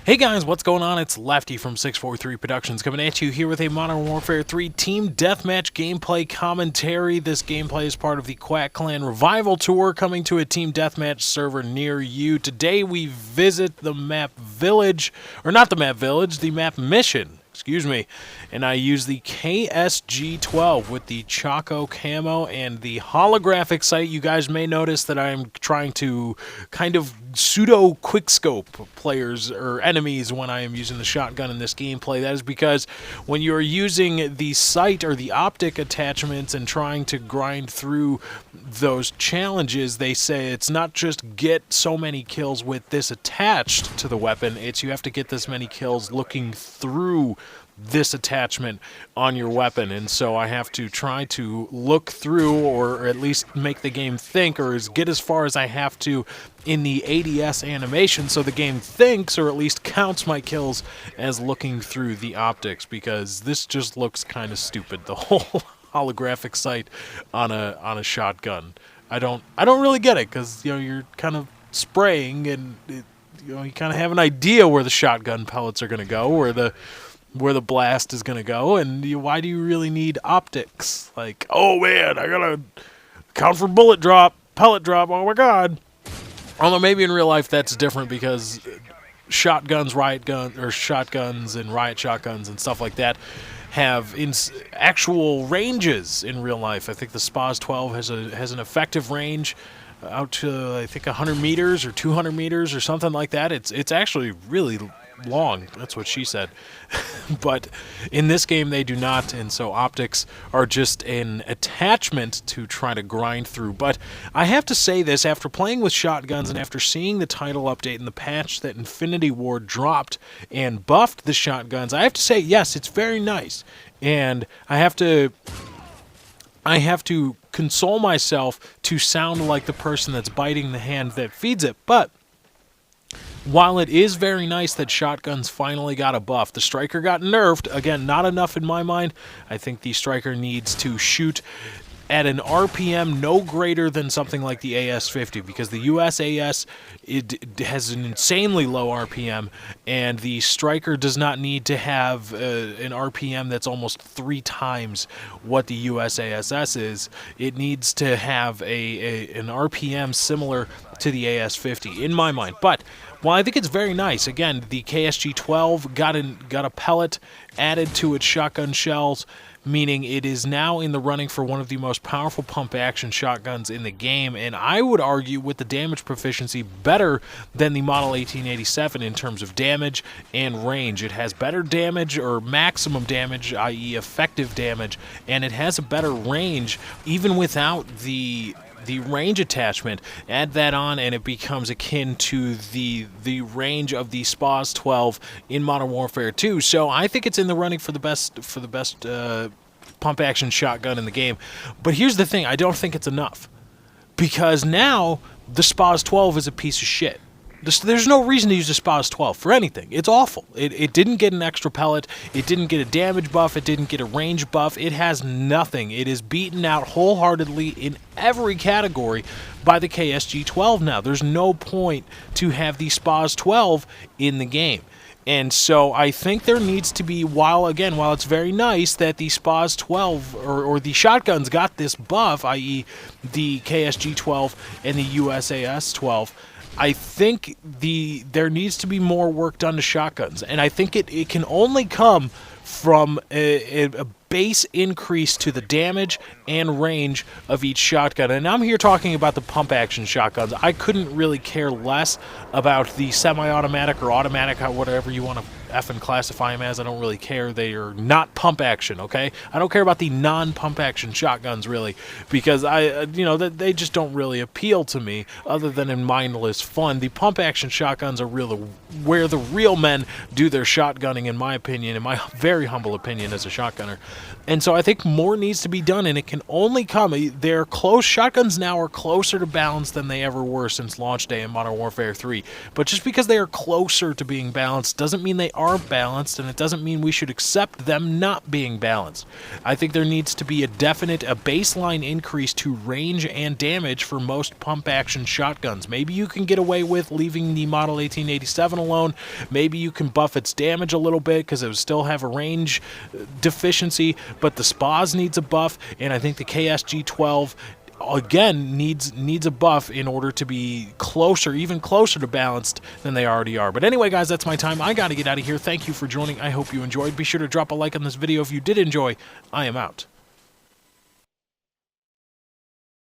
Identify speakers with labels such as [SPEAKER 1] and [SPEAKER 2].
[SPEAKER 1] Hey guys, what's going on? It's Lefty from 643 Productions coming at you here with a Modern Warfare 3 Team Deathmatch gameplay commentary. This gameplay is part of the Quack Clan Revival Tour coming to a Team Deathmatch server near you. Today we visit the map Village, or not the map Village, the map Mission. Excuse me, and I use the KSG-12 with the Choco camo and the holographic sight. You guys may notice that I'm trying to kind of pseudo quickscope players or enemies when I am using the shotgun in this gameplay. That is because when you're using the sight or the optic attachments and trying to grind through those challenges, they say it's not just get so many kills with this attached to the weapon, it's you have to get this many kills looking through this attachment on your weapon. And so I have to try to look through, or at least make the game think, or get as far as I have to in the ADS animation so the game thinks, or at least counts my kills as looking through the optics, because this just looks kind of stupid, the whole holographic sight on a shotgun. I don't really get it, because you're kind of spraying, and you kind of have an idea where the shotgun pellets are going to go, where the blast is going to go, and why do you really need optics? Like, oh man, I gotta count for bullet drop, pellet drop, oh my god. Although maybe in real life that's different, because shotguns, shotguns and riot shotguns and stuff like that have actual ranges in real life. I think the SPAS-12 has an effective range out to, I think, 100 meters or 200 meters or something like that. It's actually really long. That's what she said. But in this game they do not, and so optics are just an attachment to try to grind through. But I have to say this, after playing with shotguns and after seeing the title update and the patch that Infinity Ward dropped and buffed the shotguns, I have to say, yes, it's very nice. And I have to console myself to sound like the person that's biting the hand that feeds it. But while it is very nice that shotguns finally got a buff, the Striker got nerfed. Again, not enough in my mind. I think the Striker needs to shoot at an RPM no greater than something like the AS-50, because the USAS, it has an insanely low RPM, and the Striker does not need to have an RPM that's almost 3 times what the USASS is. It needs to have an RPM similar to the AS-50, in my mind. But while I think it's very nice, again, the KSG-12 got a pellet added to its shotgun shells, meaning it is now in the running for one of the most powerful pump-action shotguns in the game, and I would argue with the damage proficiency better than the Model 1887 in terms of damage and range. It has better damage, or maximum damage, i.e. effective damage, and it has a better range even without the range attachment. Add that on and it becomes akin to the range of the SPAS-12 in Modern Warfare 2. So I think it's in the running for the best pump action shotgun in the game. But here's the thing, I don't think it's enough, because now the SPAS-12 is a piece of shit. There's no reason to use the SPAS-12 for anything. It's awful. It didn't get an extra pellet. It didn't get a damage buff. It didn't get a range buff. It has nothing. It is beaten out wholeheartedly in every category by the KSG-12 now. There's no point to have the SPAS-12 in the game. And so I think there needs to be, while it's very nice that the SPAS-12 or the shotguns got this buff, i.e. the KSG-12 and the USAS-12, I think there needs to be more work done to shotguns, and I think it can only come from a base increase to the damage and range of each shotgun. And I'm here talking about the pump action shotguns. I couldn't really care less about the semi-automatic or automatic, whatever you want to effing classify them as. I don't really care. They are not pump action, okay? I don't care about the non-pump action shotguns, really, because they just don't really appeal to me, other than in mindless fun. The pump action shotguns are really where the real men do their shotgunning, in my opinion, in my very humble opinion as a shotgunner. And so I think more needs to be done, and it can only come. They're close. Shotguns now are closer to balanced than they ever were since launch day in Modern Warfare 3. But just because they are closer to being balanced doesn't mean they are balanced, and it doesn't mean we should accept them not being balanced. I think there needs to be a baseline increase to range and damage for most pump-action shotguns. Maybe you can get away with leaving the Model 1887 alone. Maybe you can buff its damage a little bit because it would still have a range deficiency. But the SPAS needs a buff, and I think the KSG-12 again needs a buff in order to be closer, even closer to balanced than they already are. But anyway, guys, that's my time. I got to get out of here. Thank you for joining. I hope you enjoyed. Be sure to drop a like on this video if you did enjoy. I am out.